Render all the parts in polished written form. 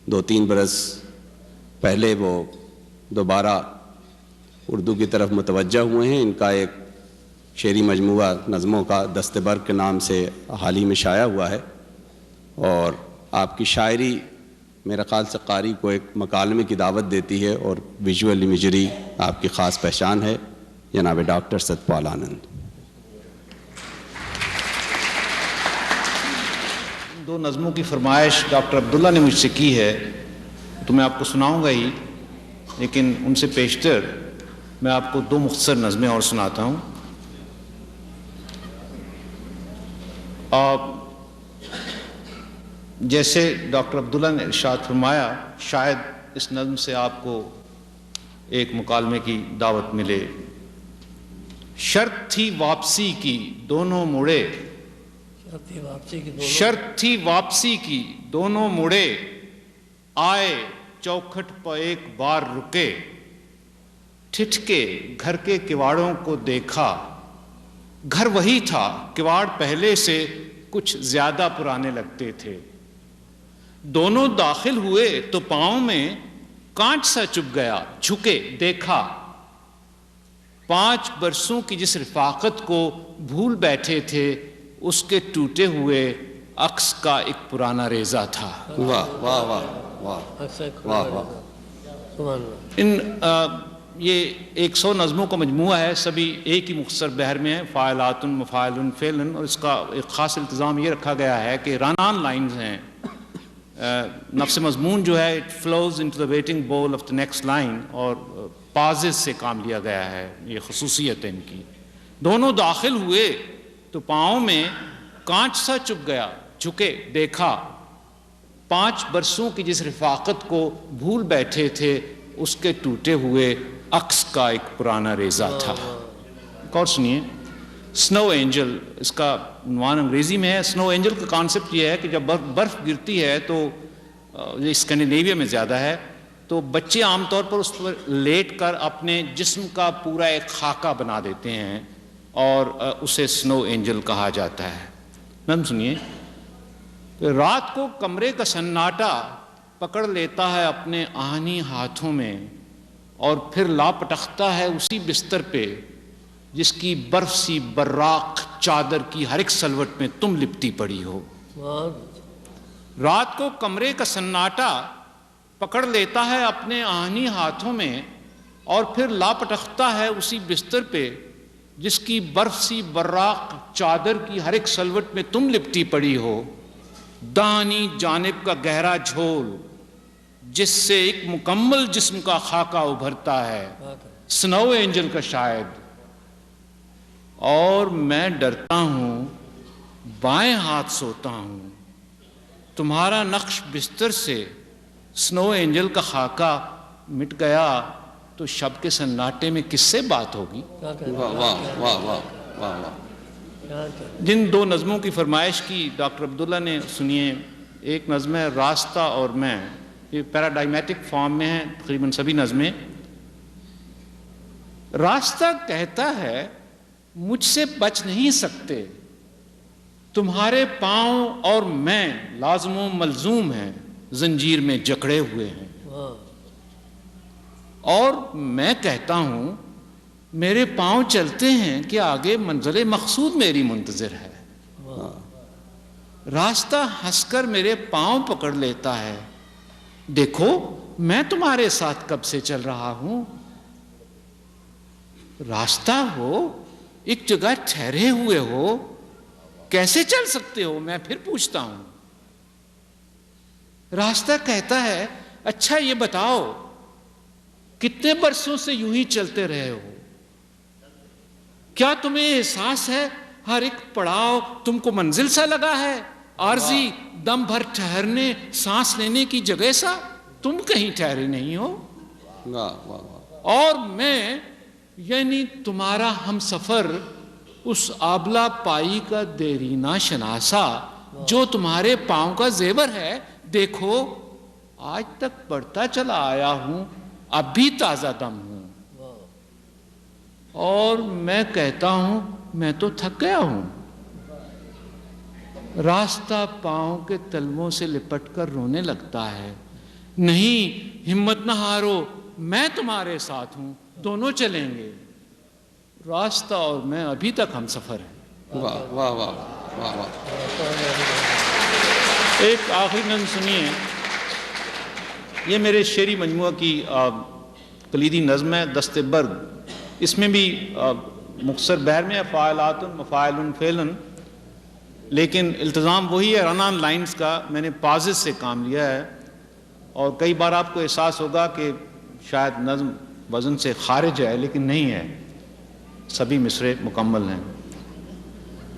2-3 برس پہلے وہ دوبارہ اردو کی طرف متوجہ ہوئے ہیں۔ ان کا ایک شعری مجموعہ نظموں کا دست برق کے نام سے حال ہی میں شائع ہوا ہے، اور آپ کی شاعری میرے خیال سے قاری کو ایک مکالمے کی دعوت دیتی ہے، اور ویژول امیجری آپ کی خاص پہچان ہے۔ جناب ڈاکٹر ستپال آنند۔ 2 نظموں کی فرمائش ڈاکٹر عبداللہ نے مجھ سے کی ہے، تو میں آپ کو سناؤں گا ہی، لیکن ان سے پیشتر میں آپ کو 2 مختصر نظمیں اور سناتا ہوں۔ جیسے ڈاکٹر عبداللہ نے ارشاد فرمایا، شاید اس نظم سے آپ کو ایک مکالمے کی دعوت ملے۔ شرط تھی واپسی کی دونوں مڑے، شرط تھی واپسی کی دونوں مڑے، آئے چوکھٹ پہ ایک بار رکے، ٹھٹکے گھر کے کواڑوں کو دیکھا، گھر وہی تھا کواڑ پہلے سے کچھ زیادہ پرانے لگتے تھے، دونوں داخل ہوئے تو پاؤں میں کانچ سا چبھ گیا، جھکے دیکھا، 5 برسوں کی جس رفاقت کو بھول بیٹھے تھے، اس کے ٹوٹے ہوئے عکس کا ایک پرانا ریزہ تھا۔ واہ واہ واہ واہ واہ۔ یہ 100 نظموں کا مجموعہ ہے، سبھی ایک ہی مختصر بحر میں ہیں، فاعلات، مفاعل، فعل، اور اس کا ایک خاص التزام یہ رکھا گیا ہے کہ رن آن لائنز ہیں، نفس مضمون جو ہے it flows into the waiting bowl of the next line، اور پازز سے کام لیا گیا ہے، یہ خصوصیت ہے ان کی۔ دونوں داخل ہوئے تو پاؤں میں کانچ سا چبھ گیا، جھکے دیکھا، 5 برسوں کی جس رفاقت کو بھول بیٹھے تھے، اس کے ٹوٹے ہوئے عکس کا ایک پرانا ریزہ تھا۔ ایک اور سنیے، سنو اینجل، اس کا عنوان انگریزی میں ہے۔ سنو اینجل کا کانسیپٹ یہ ہے کہ جب برف گرتی ہے تو یہ اسکینڈینیویا میں زیادہ ہے، تو بچے عام طور پر اس پر لیٹ کر اپنے جسم کا پورا ایک خاکہ بنا دیتے ہیں، اور اسے سنو اینجل کہا جاتا ہے۔ نظم سنیے، رات کو کمرے کا سناٹا پکڑ لیتا ہے اپنے آہنی ہاتھوں میں، اور پھر لاپٹختا ہے اسی بستر پہ جس کی برف سی براق چادر کی ہر ایک سلوٹ میں تم لپٹی پڑی ہو۔ رات کو کمرے کا سناٹا پکڑ لیتا ہے اپنے آہنی ہاتھوں میں، اور پھر لاپٹختا ہے اسی بستر پہ جس کی برف سی براق چادر کی ہر ایک سلوٹ میں تم لپٹی پڑی ہو۔ داہنی جانب کا گہرا جھول جس سے ایک مکمل جسم کا خاکہ ابھرتا ہے، سنو اینجل کا شاید، اور میں ڈرتا ہوں بائیں ہاتھ سوتا ہوں، تمہارا نقش بستر سے سنو اینجل کا خاکہ مٹ گیا تو شب کے سناٹے میں کس سے بات ہوگی؟ جن 2 نظموں کی فرمائش کی ڈاکٹر عبداللہ نے سنیے، ایک نظم ہے راستہ اور میں، یہ پیراڈائمیٹک فارم میں ہیں تقریباً سبھی نظمیں۔ راستہ کہتا ہے مجھ سے بچ نہیں سکتے، تمہارے پاؤں اور میں لازم و ملزوم ہیں، زنجیر میں جکڑے ہوئے ہیں، اور میں کہتا ہوں میرے پاؤں چلتے ہیں کہ آگے منزل مقصود میری منتظر ہے۔ راستہ ہنس کر میرے پاؤں پکڑ لیتا ہے، دیکھو میں تمہارے ساتھ کب سے چل رہا ہوں۔ راستہ ہو، ایک جگہ ٹھہرے ہوئے ہو، کیسے چل سکتے ہو؟ میں پھر پوچھتا ہوں۔ راستہ کہتا ہے اچھا یہ بتاؤ کتنے برسوں سے یوں ہی چلتے رہے ہو؟ کیا تمہیں احساس ہے ہر ایک پڑاؤ تم کو منزل سا لگا ہے، عارضی دم بھر ٹھہرنے سانس لینے کی جگہ سا؟ تم کہیں ٹھہرے نہیں ہو، اور میں یعنی تمہارا ہم سفر اس آبلہ پائی کا دیرینہ شناسا جو تمہارے پاؤں کا زیور ہے، دیکھو آج تک بڑھتا چلا آیا ہوں، اب بھی تازہ دم ہوں، اور میں کہتا ہوں میں تو تھک گیا ہوں۔ راستہ پاؤں کے تلووں سے لپٹ کر رونے لگتا ہے، نہیں ہمت نہ ہارو میں تمہارے ساتھ ہوں، دونوں چلیں گے، راستہ اور میں ابھی تک ہم سفر ہیں۔ واہ واہ واہ واہ واہ۔ ایک آخری نظم سنیے، یہ میرے شعری مجموعہ کی کلیدی نظم ہے، دست برگ۔ اس میں بھی مختصر بحر میں ہے، فاعلات مفاعل فعل، لیکن التزام وہی ہے رن آن لائنز کا، میں نے پازز سے کام لیا ہے، اور کئی بار آپ کو احساس ہوگا کہ شاید نظم وزن سے خارج ہے، لیکن نہیں ہے، سبھی مصرے مکمل ہیں۔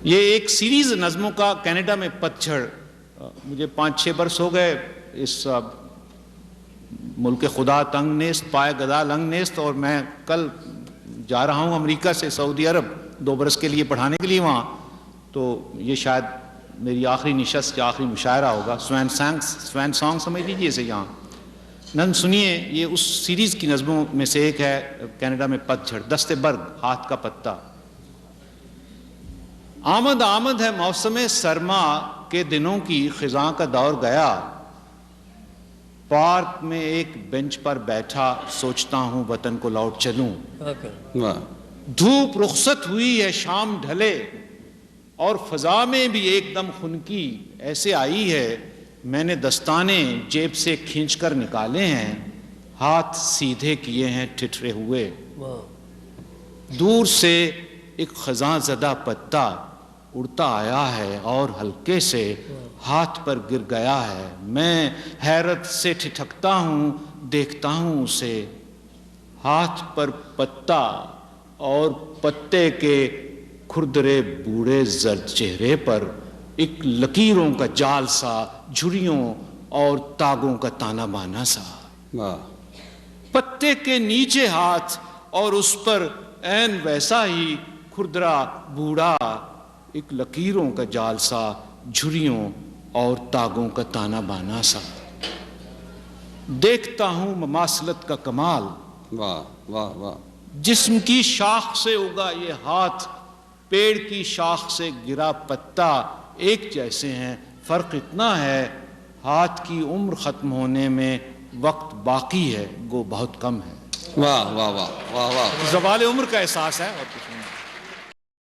یہ ایک سیریز نظموں کا کینیڈا میں پتجھڑ، مجھے 5-6 برس ہو گئے اس ملک خدا تنگ نیست پائے گدا لنگ نیست، اور میں کل جا رہا ہوں امریکہ سے سعودی عرب 2 برس کے لیے پڑھانے کے لیے وہاں، تو یہ شاید میری آخری نشست یا آخری مشاعرہ ہوگا، سوین سانگ سمجھ لیجیے اسے یہاں۔ نظم سنیے، یہ اس سیریز کی نظموں میں سے ایک ہے، کینیڈا میں پتجھڑ، دست برگ، ہاتھ کا پتا۔ آمد آمد ہے موسم سرما کے دنوں کی، خزاں کا دور گیا، پارک میں ایک بینچ پر بیٹھا سوچتا ہوں وطن کو لوٹ چلوں۔ دھوپ رخصت ہوئی ہے شام ڈھلے، اور فضا میں بھی ایک دم خنکی ایسے آئی ہے، میں نے دستانے جیب سے کھینچ کر نکالے ہیں، ہاتھ سیدھے کیے ہیں ٹھٹرے ہوئے۔ دور سے ایک خزاں زدہ پتا اڑتا آیا ہے اور ہلکے سے ہاتھ پر گر گیا ہے، میں حیرت سے ٹھٹکتا ہوں دیکھتا ہوں اسے، ہاتھ پر پتا اور پتے کے کھردرے بوڑھے زرد چہرے پر ایک لکیروں کا جال سا، جھریوں اور تاگوں کا تانا بانا سا، پتے کے نیچے ہاتھ اور اس پر عین ویسا ہی کھردرا بوڑھا، ایک لکیروں کا جال سا، جھریوں اور تاگوں کا تانا بانا سا، دیکھتا ہوں مماثلت کا کمال، واہ واہ واہ۔ جسم کی شاخ سے اگا یہ ہاتھ، پیڑ کی شاخ سے گرا پتا ایک جیسے ہیں، فرق اتنا ہے ہاتھ کی عمر ختم ہونے میں وقت باقی ہے گو بہت کم ہے۔ واہ واہ واہ واہ واہ۔ زوال عمر کا احساس ہے اور کچھ نہیں۔